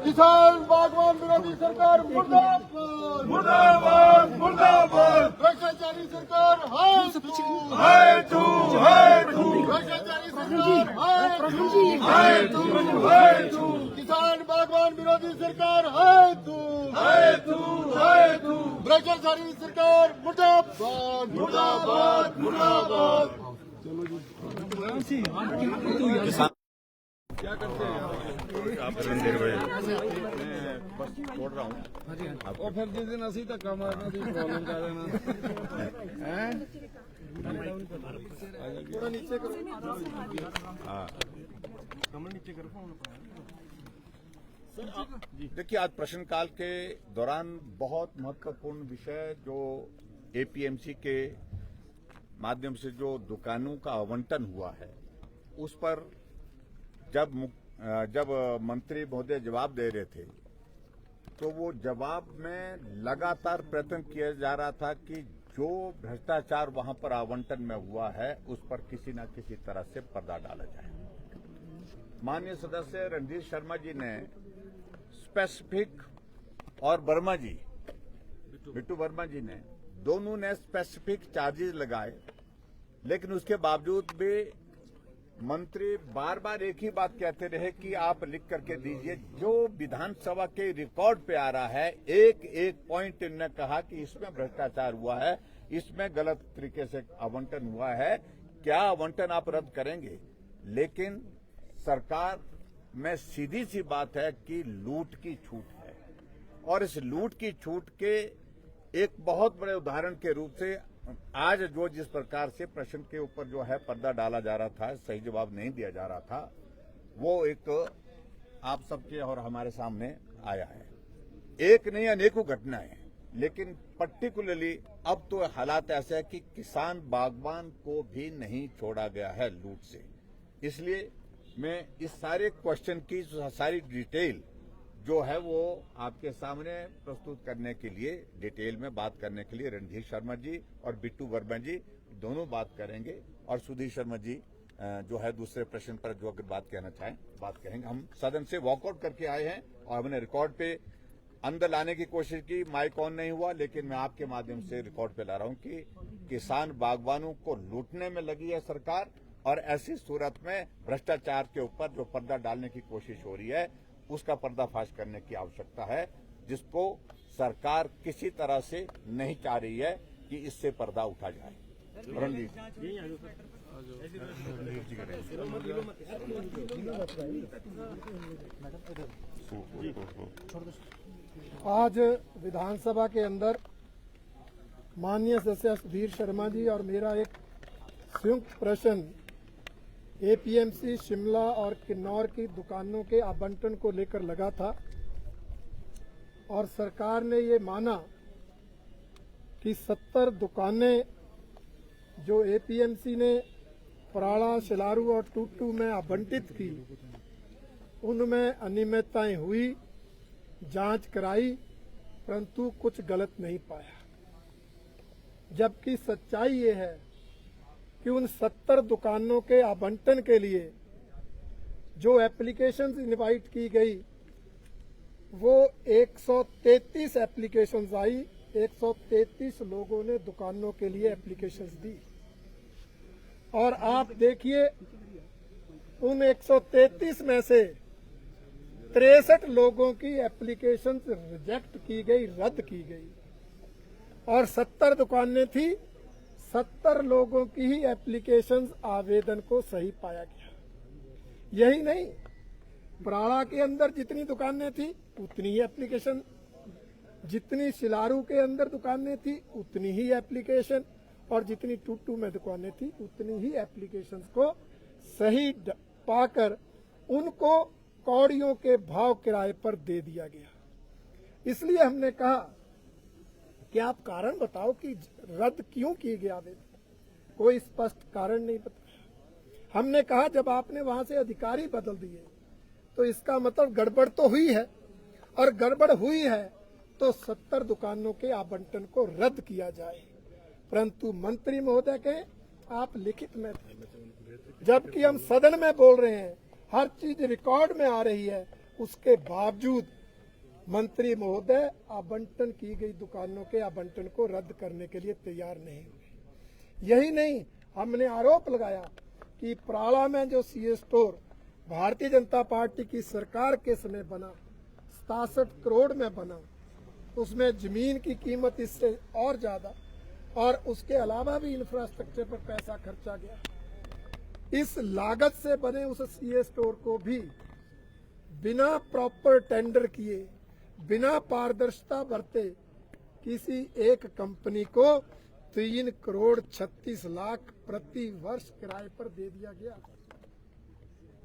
किसान बागवान विरोधी सरकार मुर्दाबाद मुर्दाबाद मुर्दाबाद। भ्रष्टाचारी सरकार हाय तू भ्रष्टाचारी सरकार हाय तू किसान बागवान विरोधी सरकार हाय तू भ्रष्टाचारी सरकार मुर्दाबाद मुर्दाबाद मुर्दाबाद। क्या करते हैं आप? बस छोड़ रहा हूँ और फिर जिस दिन असी धक्का मारना सी प्रॉब्लम कर देना है। थोड़ा नीचे करो। हाँ नीचे करो। देखिए, आज प्रश्नकाल के दौरान बहुत महत्वपूर्ण विषय जो एपीएमसी के माध्यम से जो दुकानों का आवंटन हुआ है उस पर जब मंत्री महोदय जवाब दे रहे थे तो वो जवाब में लगातार प्रयत्न किया जा रहा था कि जो भ्रष्टाचार वहां पर आवंटन में हुआ है उस पर किसी न किसी तरह से पर्दा डाला जाए। माननीय सदस्य रणधीर शर्मा जी ने स्पेसिफिक और बिट्टू वर्मा जी ने दोनों ने स्पेसिफिक चार्जेस लगाए, लेकिन उसके बावजूद भी मंत्री बार बार एक ही बात कहते रहे कि आप लिख करके दीजिए। जो विधानसभा के रिकॉर्ड पे आ रहा है, एक एक पॉइंट इन्होंने कहा कि इसमें भ्रष्टाचार हुआ है, इसमें गलत तरीके से आवंटन हुआ है, क्या आवंटन आप रद्द करेंगे? लेकिन सरकार में सीधी सी बात है कि लूट की छूट है और इस लूट की छूट के एक बहुत बड़े उदाहरण के रूप से आज जो जिस प्रकार से प्रश्न के ऊपर जो है पर्दा डाला जा रहा था, सही जवाब नहीं दिया जा रहा था, वो एक आप सबके और हमारे सामने आया है। एक नहीं अनेकों घटनाएं, लेकिन पर्टिकुलरली अब तो हालात ऐसे है कि किसान बागवान को भी नहीं छोड़ा गया है लूट से। इसलिए मैं इस सारे क्वेश्चन की सारी डिटेल जो है वो आपके सामने प्रस्तुत करने के लिए, डिटेल में बात करने के लिए रणधीर शर्मा जी और बिट्टू वर्मा जी दोनों बात करेंगे और सुधीर शर्मा जी जो है दूसरे प्रश्न पर जो अगर बात कहना चाहें बात कहेंगे। हम सदन से वॉकआउट करके आए हैं और हमने रिकॉर्ड पे अंदर लाने की कोशिश की, माइक ऑन नहीं हुआ, लेकिन मैं आपके माध्यम से रिकॉर्ड पे ला रहा हूं कि किसान बागवानों को लूटने में लगी है सरकार और ऐसी सूरत में भ्रष्टाचार के ऊपर जो पर्दा डालने की कोशिश हो रही है उसका पर्दाफाश करने की आवश्यकता है, जिसको सरकार किसी तरह से नहीं चाह रही है कि इससे पर्दा उठा जाए। रणजीत आज विधानसभा के अंदर माननीय सदस्य सुधीर शर्मा जी और मेरा एक संयुक्त प्रश्न एपीएमसी शिमला और किन्नौर की दुकानों के आवंटन को लेकर लगा था और सरकार ने ये माना कि 70 दुकानें जो एपीएमसी ने पराड़ा, शिलारू और टूटू में आवंटित की उनमें अनियमितताएं हुई, जांच कराई, परंतु कुछ गलत नहीं पाया। जबकि सच्चाई ये है कि उन 70 दुकानों के आवंटन के लिए जो एप्लीकेशंस इनवाइट की गई वो 133 एप्लीकेशंस आई। 133 लोगों ने दुकानों के लिए एप्लीकेशंस दी और आप देखिए उन 133 में से 63 लोगों की एप्लीकेशंस रिजेक्ट की गई, रद्द की गई और 70 दुकानें थी, 70 लोगों की ही एप्लीकेशंस आवेदन को सही पाया गया। यही नहीं, पराड़ा के अंदर जितनी दुकानें थी उतनी ही एप्लीकेशन, जितनी शिलारू के अंदर दुकानें थी उतनी ही एप्लीकेशन और जितनी टूटू में दुकानें थी उतनी ही एप्लीकेशंस को सही पाकर उनको कौड़ियों के भाव किराए पर दे दिया गया। इसलिए हमने कहा कि आप कारण बताओ कि रद्द क्यों किए गया आवेदन। कोई स्पष्ट कारण नहीं बताया। हमने कहा जब आपने वहां से अधिकारी बदल दिए तो इसका मतलब गड़बड़ तो हुई है और गड़बड़ हुई है तो 70 दुकानों के आवंटन को रद्द किया जाए। परंतु मंत्री महोदय के आप लिखित में थे, जबकि हम सदन में बोल रहे हैं, हर चीज रिकॉर्ड में आ रही है, उसके बावजूद मंत्री महोदय आवंटन की गई दुकानों के आवंटन को रद्द करने के लिए तैयार नहीं हुए। यही नहीं, हमने आरोप लगाया कि प्राला में जो CA store Bharatiya Janata party की सरकार के समय बना, 67 करोड़ में बना, उसमें जमीन की कीमत इससे और ज्यादा, और उसके अलावा भी इंफ्रास्ट्रक्चर पर पैसा खर्चा गया। इस लागत से बने उस सीए स्टोर को भी बिना प्रॉपर टेंडर किए, बिना पारदर्शिता बरते किसी एक कंपनी को 3 करोड़ 36 लाख प्रति वर्ष किराए पर दे दिया गया,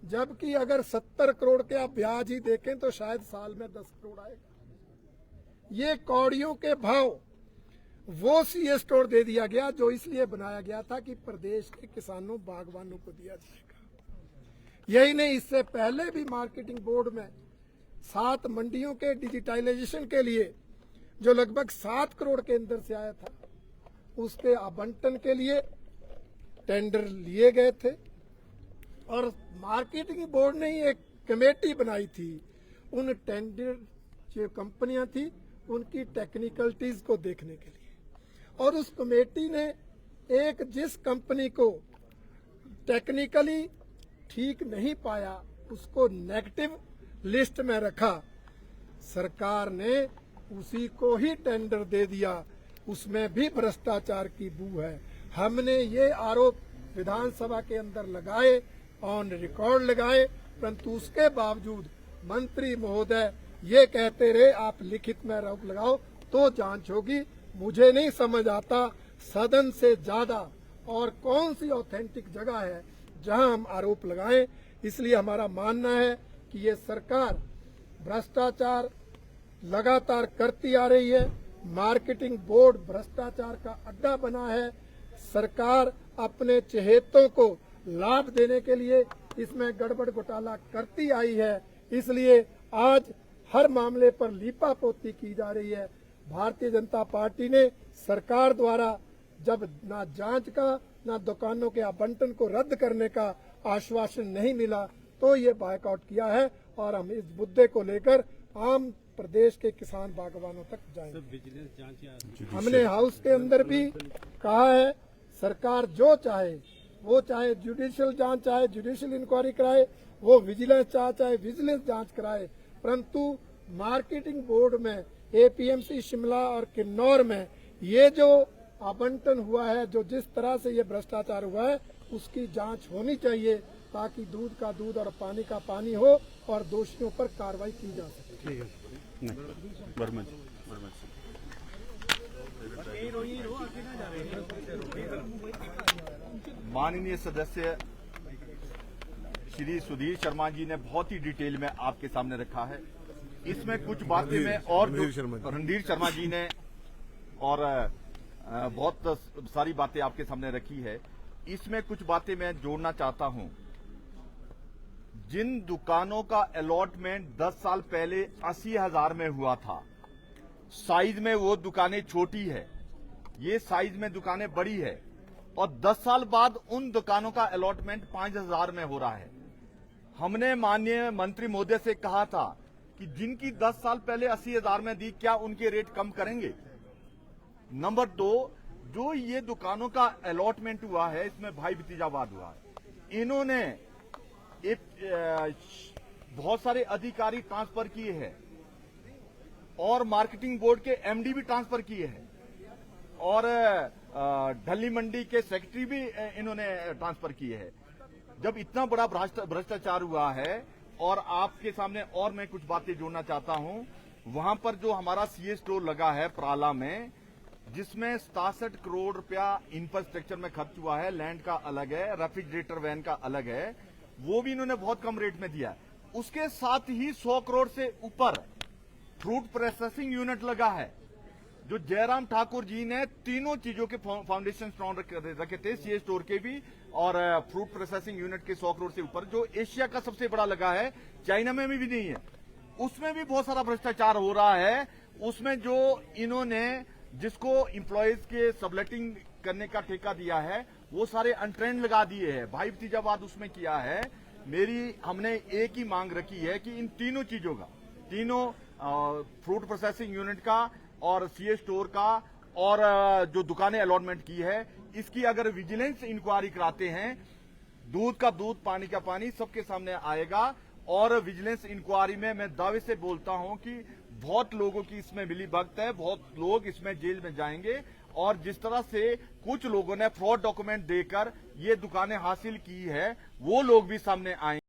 जबकि अगर 70 करोड़ के आप ब्याज ही देखें तो शायद साल में 10 करोड़ आएगा। ये कौड़ियों के भाव वो सीए स्टोर दे दिया गया जो इसलिए बनाया गया था कि प्रदेश के किसानों बागवानों को दिया जाएगा। यही नहीं, इससे पहले भी मार्केटिंग बोर्ड में 7 मंडियों के डिजिटाइजेशन के लिए जो लगभग 7 करोड़ के अंदर से आया था, उसके आवंटन के लिए टेंडर लिए गए थे और मार्केटिंग बोर्ड ने ही एक कमेटी बनाई थी उन टेंडर जो कंपनियां थी उनकी टेक्निकलिटीज को देखने के लिए, और उस कमेटी ने एक जिस कंपनी को टेक्निकली ठीक नहीं पाया उसको नेगेटिव लिस्ट में रखा। सरकार ने उसी को ही टेंडर दे दिया, उसमें भी भ्रष्टाचार की बू है। हमने ये आरोप विधानसभा के अंदर लगाए, ऑन रिकॉर्ड लगाए, परंतु उसके बावजूद मंत्री महोदय ये कहते रहे आप लिखित में रोक लगाओ तो जांच होगी। मुझे नहीं समझ आता सदन से ज्यादा और कौन सी ऑथेंटिक जगह है जहां हम आरोप लगाएं। इसलिए हमारा मानना है कि ये सरकार भ्रष्टाचार लगातार करती आ रही है। मार्केटिंग बोर्ड भ्रष्टाचार का अड्डा बना है। सरकार अपने चहेतों को लाभ देने के लिए इसमें गड़बड़ घोटाला करती आई है। इसलिए आज हर मामले पर लीपापोती की जा रही है। भारतीय जनता पार्टी ने सरकार द्वारा जब ना जांच का ना दुकानों के आवंटन को रद्द करने का आश्वासन नहीं मिला तो ये बायकॉट किया है और हम इस मुद्दे को लेकर आम प्रदेश के किसान बागवानों तक जाएंगे। हमने हाउस के अंदर भी कहा है सरकार जो चाहे वो, चाहे जुडिशियल जांच चाहे जुडिशियल इंक्वायरी कराए, वो विजिलेंस चाहे विजिलेंस जांच कराए, परंतु मार्केटिंग बोर्ड में एपीएमसी शिमला और किन्नौर में ये जो आवंटन हुआ है, जो जिस तरह से ये भ्रष्टाचार हुआ है, उसकी जांच होनी चाहिए ताकि दूध का दूध और पानी का पानी हो और दोषियों पर कार्रवाई की जा सके। ठीक है, वर्मा जी। माननीय सदस्य श्री सुधीर शर्मा जी ने बहुत ही डिटेल में आपके सामने रखा है। इसमें कुछ बातें मैं और रणधीर शर्मा जी ने और बहुत सारी बातें आपके सामने रखी है। इसमें कुछ बातें मैं जोड़ना चाहता हूं। जिन दुकानों का अलॉटमेंट 10 साल पहले 80,000 में हुआ था, साइज में वो दुकानें छोटी है, ये साइज में दुकानें बड़ी है, और 10 साल बाद उन दुकानों का अलॉटमेंट 5,000 में हो रहा है। हमने माननीय मंत्री महोदय से कहा था कि जिनकी 10 साल पहले 80,000 में दी, क्या उनके रेट कम करेंगे? नंबर 2, जो ये दुकानों का अलॉटमेंट हुआ है, इसमें भाई भतीजावाद हुआ है। इन्होंने बहुत सारे अधिकारी ट्रांसफर किए हैं और मार्केटिंग बोर्ड के एमडी भी ट्रांसफर किए हैं और ढली मंडी के सेक्रेटरी भी इन्होंने ट्रांसफर किए हैं। जब इतना बड़ा भ्रष्टाचार हुआ है, और आपके सामने और मैं कुछ बातें जोड़ना चाहता हूं, वहां पर जो हमारा सीए स्टोर लगा है प्राला में, जिसमें 67 करोड़ रुपया इंफ्रास्ट्रक्चर में खर्च हुआ है, लैंड का अलग है, रेफ्रिजरेटर वैन का अलग है, वो भी इन्होंने बहुत कम रेट में दिया। उसके साथ ही 100 करोड़ से ऊपर फ्रूट प्रोसेसिंग यूनिट लगा है, जो जयराम ठाकुर जी ने तीनों चीजों के फाउंडेशन स्टोन रखे थे, सीए स्टोर के भी और फ्रूट प्रोसेसिंग यूनिट के 100 करोड़ से ऊपर, जो एशिया का सबसे बड़ा लगा है, चाइना में भी नहीं है। उसमें भी बहुत सारा भ्रष्टाचार हो रहा है। उसमें जो इन्होंने जिसको एम्प्लॉयज के सबलेटिंग करने का ठेका दिया है वो सारे अनट्रेंड लगा दिए हैं। भाई भतीजावाद उसमें किया है। हमने एक ही मांग रखी है कि इन तीनों चीजों का, तीनों फ्रूट प्रोसेसिंग यूनिट का और सीए स्टोर का और जो दुकानें अलॉटमेंट की है, इसकी अगर विजिलेंस इंक्वायरी कराते हैं, दूध का दूध, पानी का पानी सबके सामने आएगा। और विजिलेंस इंक्वायरी में मैं दावे से बोलता हूं कि बहुत लोगों की इसमें मिली भगत है, बहुत लोग इसमें जेल में जाएंगे। और जिस तरह से कुछ लोगों ने फ्रॉड डॉक्यूमेंट देकर ये दुकानें हासिल की है, वो लोग भी सामने आए।